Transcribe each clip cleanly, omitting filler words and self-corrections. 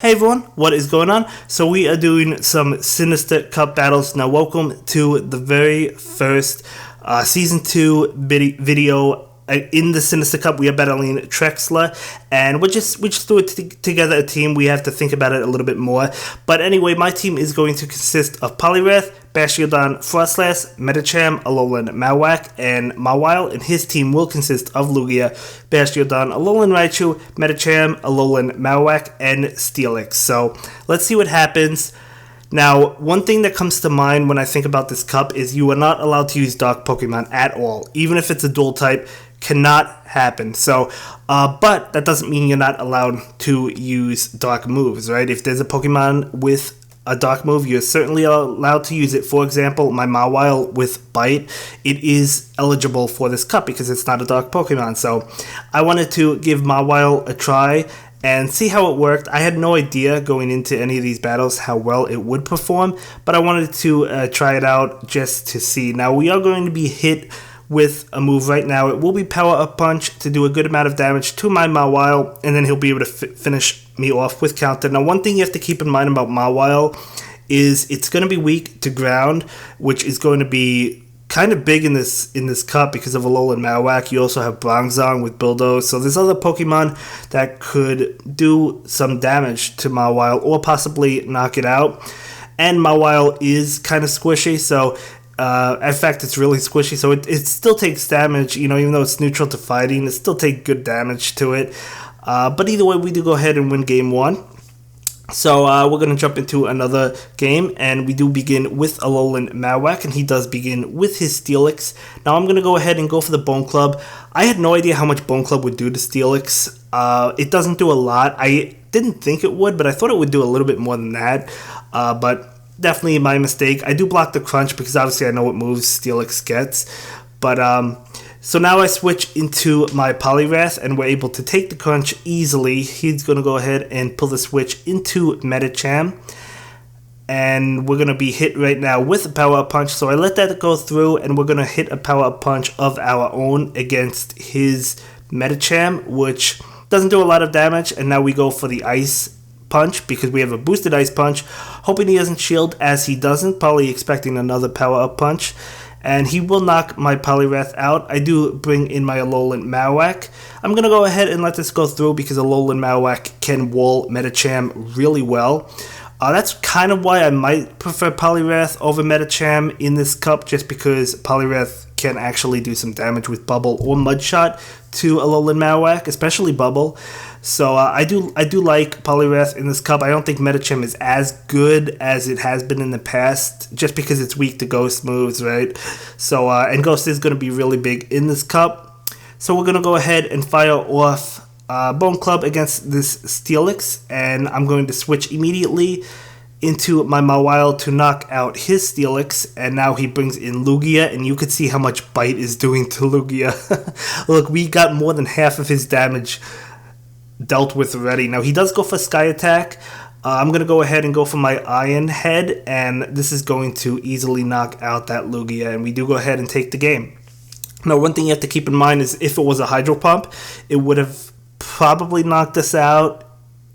Hey everyone, what is going on? So we are doing some Sinister Cup battles. Now welcome to the very first Season 2 video in the Sinister Cup. We are battling Trexler, and we just do it together a team. We have to think about it a little bit more. But anyway, my team is going to consist of Poliwrath, Bastiodon, Frostlass, Medicham, Alolan Marowak, and Mawile, and his team will consist of Lugia, Bastiodon, Alolan Raichu, Medicham, Alolan Marowak, and Steelix. So let's see what happens. Now, one thing that comes to mind when I think about this cup is you are not allowed to use Dark Pokemon at all, even if it's a dual type. Cannot happen. So, but that doesn't mean you're not allowed to use Dark moves, right? If there's a Pokemon with a Dark move, you're certainly allowed to use it. For example, my Mawile with Bite, it is eligible for this cup because it's not a Dark Pokemon. So, I wanted to give Mawile a try and see how it worked. I had no idea going into any of these battles how well it would perform, but I wanted to try it out just to see. Now, we are going to be hit with a move right now. It will be Power Up Punch to do a good amount of damage to my Mawile, and then he'll be able to finish me off with Counter. Now, one thing you have to keep in mind about Mawile is it's going to be weak to ground, which is going to be kind of big in this cup because of Alolan Marowak. You also have Bronzong with Bulldoze, so there's other Pokemon that could do some damage to Mawile or possibly knock it out. And Mawile is kind of squishy, so in fact, it's really squishy, so it still takes damage, even though it's neutral to fighting, it still takes good damage to it. But either way, we do go ahead and win game 1. So we're going to jump into another game, and we do begin with Alolan Marowak, and he does begin with his Steelix. Now I'm going to go ahead and go for the Bone Club. I had no idea how much Bone Club would do to Steelix. It doesn't do a lot. I didn't think it would, but I thought it would do a little bit more than that. But definitely my mistake. I do block the Crunch because obviously I know what moves Steelix gets. But, so now I switch into my Poliwrath and we're able to take the Crunch easily. He's going to go ahead and pull the switch into Medicham. And we're going to be hit right now with a Power Up Punch. So I let that go through, and we're going to hit a Power Up Punch of our own against his Medicham, which doesn't do a lot of damage. And now we go for the Ice Punch because we have a boosted Ice Punch, hoping he doesn't shield, as he doesn't, probably expecting another Power Up Punch, and he will knock my Poliwrath out. I do bring in my Alolan Marowak. I'm going to go ahead and let this go through because Alolan Marowak can wall Medicham really well. That's kind of why I might prefer Poliwrath over Medicham in this cup, just because Poliwrath can actually do some damage with Bubble or Mud Shot to Alolan Marowak, especially Bubble. So I do like Poliwrath in this cup. I don't think Medicham is as good as it has been in the past, just because it's weak to Ghost moves, right? So and Ghost is going to be really big in this cup. So we're going to go ahead and fire off Bone Club against this Steelix, and I'm going to switch immediately into my Mawile to knock out his Steelix, and now he brings in Lugia, and you can see how much Bite is doing to Lugia. Look, we got more than half of his damage dealt with already. Now he does go for Sky Attack. I'm going to go ahead and go for my Iron Head, and this is going to easily knock out that Lugia, and we do go ahead and take the game. Now, one thing you have to keep in mind is if it was a Hydro Pump, it would have probably knocked us out.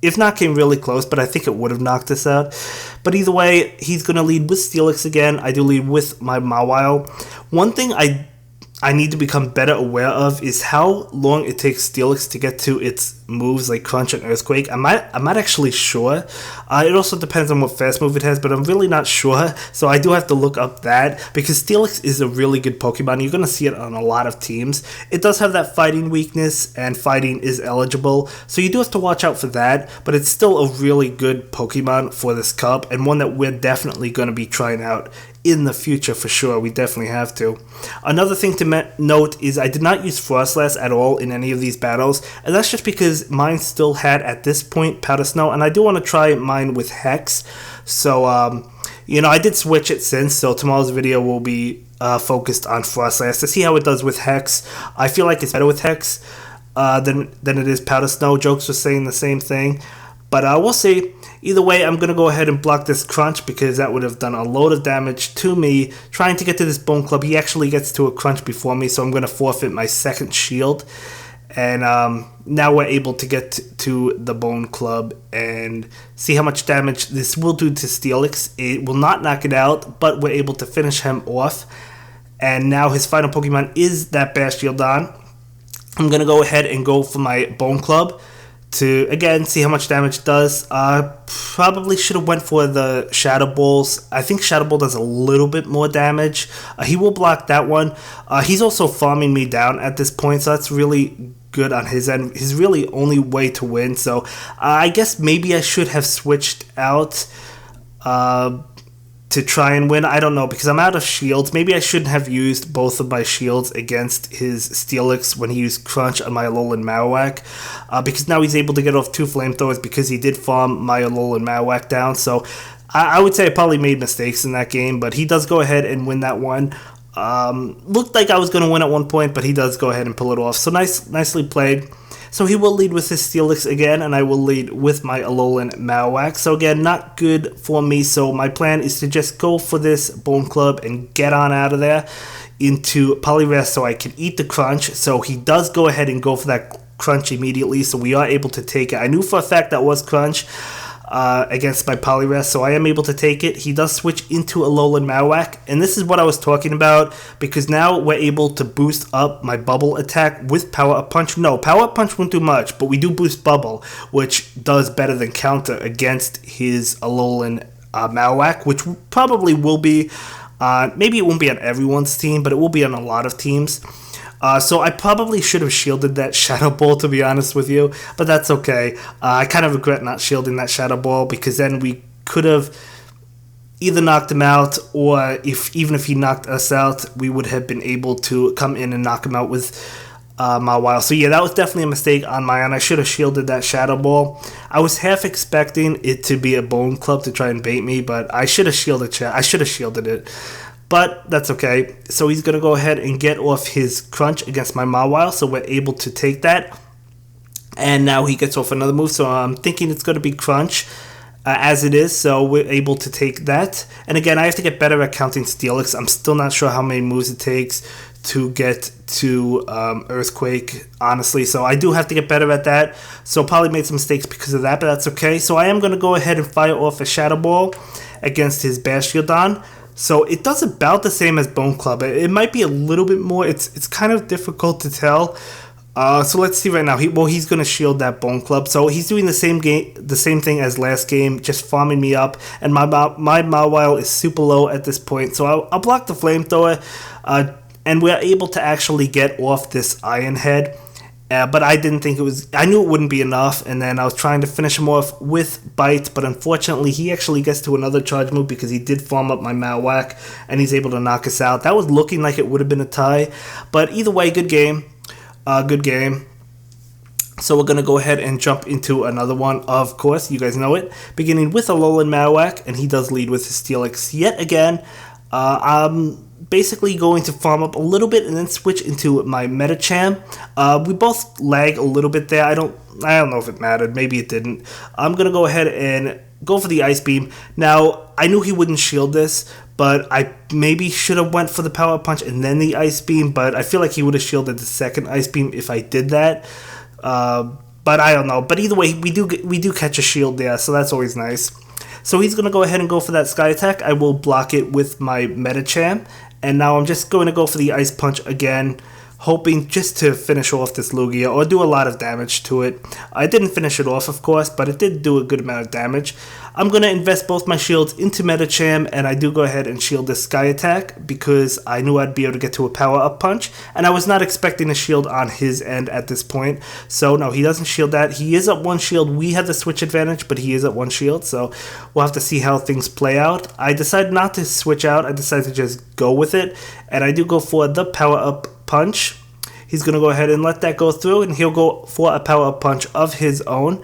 If not, came really close, but I think it would have knocked us out. But either way, he's going to lead with Steelix again. I do lead with my Mawile. One thing I need to become better aware of is how long it takes Steelix to get to its moves like Crunch and Earthquake. I'm not actually sure. It also depends on what fast move it has, but I'm really not sure. So I do have to look up that, because Steelix is a really good Pokemon. You're going to see it on a lot of teams. It does have that fighting weakness, and fighting is eligible. So you do have to watch out for that, but it's still a really good Pokemon for this cup, and one that we're definitely going to be trying out in the future for sure. We definitely have to. Another thing to note is I did not use Frostlass at all in any of these battles, and that's just because mine still had at this point Powder Snow, and I do want to try mine with Hex. So I did switch it since, so tomorrow's video will be focused on Frostlass to see how it does with Hex. I feel like it's better with Hex than it is Powder Snow. Jokes were saying the same thing, but we'll see. Either way, I'm going to go ahead and block this Crunch because that would have done a load of damage to me. Trying to get to this Bone Club, he actually gets to a Crunch before me, so I'm going to forfeit my second shield. And now we're able to get to the Bone Club and see how much damage this will do to Steelix. It will not knock it out, but we're able to finish him off. And now his final Pokemon is that Bastiodon. I'm going to go ahead and go for my Bone Club to, again, see how much damage it does. Probably should have went for the Shadow Balls. I think Shadow Ball does a little bit more damage. He will block that one. He's also farming me down at this point, so that's really good on his end. His really only way to win. So I guess maybe I should have switched out to try and win. I don't know, because I'm out of shields. Maybe I shouldn't have used both of my shields against his Steelix when he used Crunch on my Alolan Marowak, because now he's able to get off 2 flamethrowers because he did farm my Alolan Marowak down. So I would say I probably made mistakes in that game, but he does go ahead and win that one. Looked like I was going to win at one point, but he does go ahead and pull it off. So nicely played. So he will lead with his Steelix again, and I will lead with my Alolan Marowak. So again, not good for me. So my plan is to just go for this Bone Club and get on out of there into Poliwrath so I can eat the Crunch. So he does go ahead and go for that Crunch immediately, so we are able to take it. I knew for a fact that was Crunch against my Poliwrath, so I am able to take it. He does switch into Alolan Marowak, and this is what I was talking about, because now we're able to boost up my Bubble attack with Power Up Punch. No, Power Up Punch won't do much, but we do boost Bubble, which does better than counter against his Alolan Marowak, which probably will be, maybe it won't be on everyone's team, but it will be on a lot of teams. So I probably should have shielded that Shadow Ball, to be honest with you, but that's okay. I kind of regret not shielding that Shadow Ball, because then we could have either knocked him out, or even if he knocked us out, we would have been able to come in and knock him out with Mawile. So yeah, that was definitely a mistake on my end. I should have shielded that Shadow Ball. I was half expecting it to be a Bone Club to try and bait me, but I should have shielded it. But that's okay. So he's going to go ahead and get off his Crunch against my Mawile, so we're able to take that. And now he gets off another move, so I'm thinking it's going to be Crunch as it is, so we're able to take that. And again, I have to get better at counting Steelix. I'm still not sure how many moves it takes to get to Earthquake, honestly, so I do have to get better at that. So probably made some mistakes because of that, but that's okay. So I am going to go ahead and fire off a Shadow Ball against his Bastiodon. So it does about the same as Bone Club. It might be a little bit more. It's kind of difficult to tell. So let's see right now. He's going to shield that Bone Club. So he's doing the same thing as last game, just farming me up. And my Mawile is super low at this point. So I'll block the Flamethrower. And we're able to actually get off this Iron Head. But I didn't think I knew it wouldn't be enough, and then I was trying to finish him off with Bite, but unfortunately he actually gets to another charge move because he did farm up my Marowak, and he's able to knock us out. That was looking like it would have been a tie, but either way, good game. So we're going to go ahead and jump into another one, of course, you guys know it, beginning with Alolan Marowak, and he does lead with his Steelix yet again. Basically going to farm up a little bit and then switch into my Medicham. We both lag a little bit there. I don't know if it mattered. Maybe it didn't. I'm going to go ahead and go for the Ice Beam. Now, I knew he wouldn't shield this, but I maybe should have went for the Power Punch and then the Ice Beam, but I feel like he would have shielded the second Ice Beam if I did that. But I don't know. But either way, we do catch a shield there, so that's always nice. So he's going to go ahead and go for that Sky Attack. I will block it with my Medicham. And now I'm just going to go for the Ice Punch again, hoping just to finish off this Lugia or do a lot of damage to it. I didn't finish it off, of course, but it did do a good amount of damage. I'm going to invest both my shields into Medicham, and I do go ahead and shield this Sky Attack because I knew I'd be able to get to a Power Up Punch, and I was not expecting a shield on his end at this point. So no, he doesn't shield that. He is at one shield. We have the switch advantage, but he is at one shield, so we'll have to see how things play out. I decided not to switch out. I decided to just go with it, and I do go for the Power Up Punch. He's going to go ahead and let that go through, and he'll go for a Power Up Punch of his own.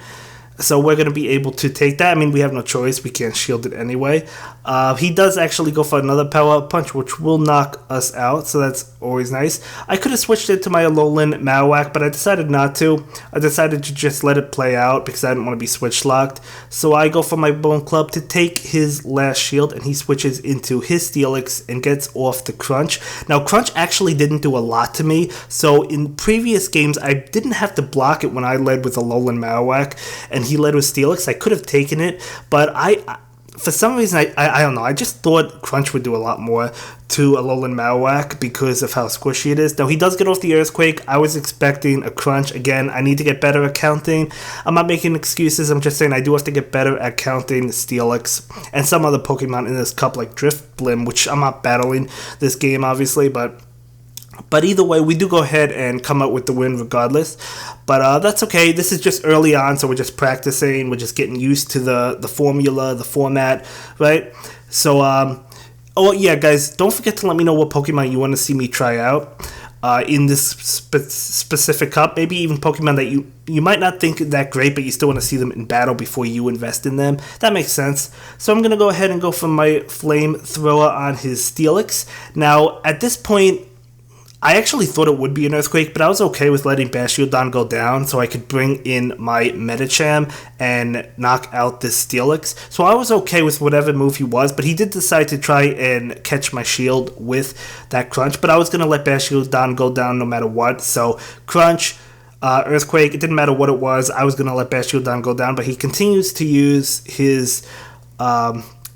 So we're going to be able to take that. I mean, we have no choice. We can't shield it anyway. He does actually go for another power punch, which will knock us out. So that's always nice. I could have switched it to my Alolan Marowak, but I decided not to. I decided to just let it play out because I didn't want to be switch locked. So I go for my Bone Club to take his last shield, and he switches into his Steelix and gets off the Crunch. Now, Crunch actually didn't do a lot to me. So in previous games, I didn't have to block it when I led with Alolan Marowak, and he led with Steelix. I could have taken it, but for some reason, I don't know. I just thought Crunch would do a lot more to Alolan Marowak because of how squishy it is. Now, he does get off the Earthquake. I was expecting a Crunch. Again, I need to get better at counting. I'm not making excuses. I'm just saying I do have to get better at counting Steelix and some other Pokemon in this cup like Drifblim, which I'm not battling this game, obviously, but either way, we do go ahead and come out with the win regardless. But that's okay. This is just early on, so we're just practicing. We're just getting used to the formula, the format, right? So, oh yeah, guys, don't forget to let me know what Pokemon you want to see me try out in this specific cup. Maybe even Pokemon that you might not think that great, but you still want to see them in battle before you invest in them. That makes sense. So I'm going to go ahead and go for my Flamethrower on his Steelix. Now, at this point, I actually thought it would be an Earthquake, but I was okay with letting Bastiodon go down so I could bring in my Medicham and knock out this Steelix. So I was okay with whatever move he was, but he did decide to try and catch my shield with that Crunch, but I was going to let Bastiodon go down no matter what. So Crunch, Earthquake, it didn't matter what it was. I was going to let Bastiodon go down, but he continues to use his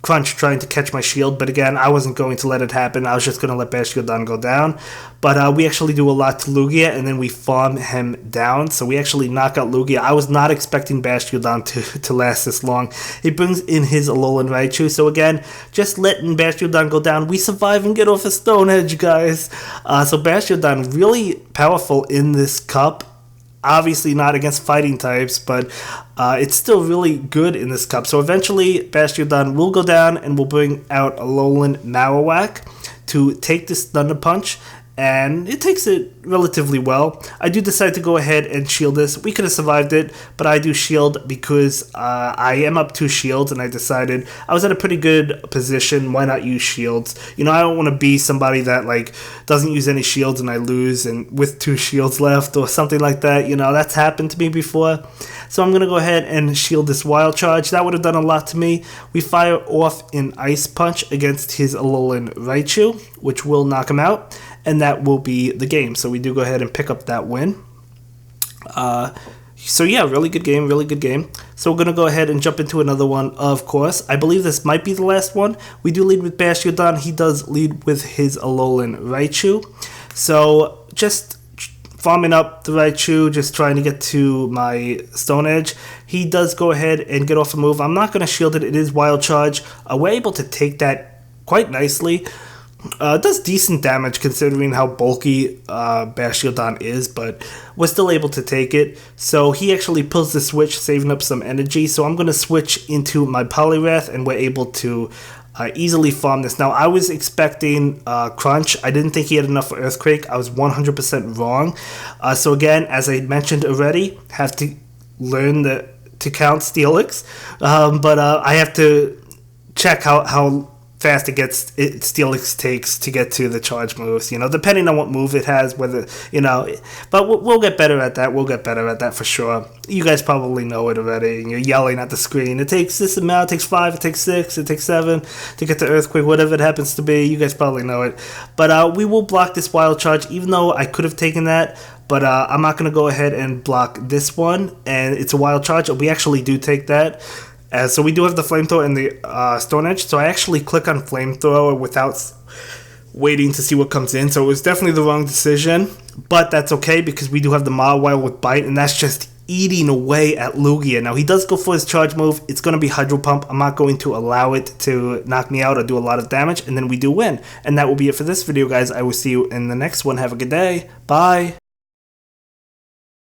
Crunch trying to catch my shield, but again, I wasn't going to let it happen. I was just going to let Bastiodon go down, but we actually do a lot to Lugia, and then we farm him down, so we actually knock out Lugia. I was not expecting Bastiodon to last this long. He brings in his Alolan Raichu, so again, just letting Bastiodon go down, we survive and get off a Stone Edge, guys. So Bastiodon really powerful in this cup. Obviously not against fighting types, but it's still really good in this cup. So eventually, Bastiodon will go down and we'll bring out Alolan Marowak to take this Thunder Punch, and it takes it relatively well. I do decide to go ahead and shield this. We could have survived it, but I do shield because I am up 2 shields, and I decided I was at a pretty good position. Why not use shields? You know, I don't want to be somebody that like doesn't use any shields and I lose and with 2 shields left or something like that. You know, that's happened to me before. So I'm going to go ahead and shield this Wild Charge. That would have done a lot to me. We fire off an Ice Punch against his Alolan Raichu, which will knock him out, and that will be the game. So we do go ahead and pick up that win. So yeah, really good game, really good game. So we're going to go ahead and jump into another one, of course. I believe this might be the last one. We do lead with Bastiodon. He does lead with his Alolan Raichu. So just farming up the Raichu, just trying to get to my Stone Edge. He does go ahead and get off a move. I'm not going to shield it. It is Wild Charge. We're able to take that quite nicely. It does decent damage considering how bulky Bastiodon is, but we're still able to take it. So he actually pulls the switch, saving up some energy. So I'm going to switch into my Poliwrath, and we're able to easily farm this. Now, I was expecting Crunch. I didn't think he had enough for Earthquake. I was 100% wrong. So again, as I mentioned already, have to learn to count Steelix. But I have to check how fast Steelix takes to get to the charge moves, you know, depending on what move it has, whether, you know, but we'll get better at that. We'll get better at that for sure. You guys probably know it already, and you're yelling at the screen. It takes this amount, it takes 5, it takes 6, it takes 7 to get to Earthquake, whatever it happens to be. You guys probably know it. But we will block this Wild Charge, even though I could have taken that. But I'm not going to go ahead and block this one, and it's a Wild Charge. We actually do take that. So we do have the Flamethrower and the Stone Edge. So I actually click on Flamethrower without waiting to see what comes in. So it was definitely the wrong decision. But that's okay because we do have the Mawile with Bite. And that's just eating away at Lugia. Now he does go for his charge move. It's going to be Hydro Pump. I'm not going to allow it to knock me out or do a lot of damage. And then we do win. And that will be it for this video, guys. I will see you in the next one. Have a good day. Bye.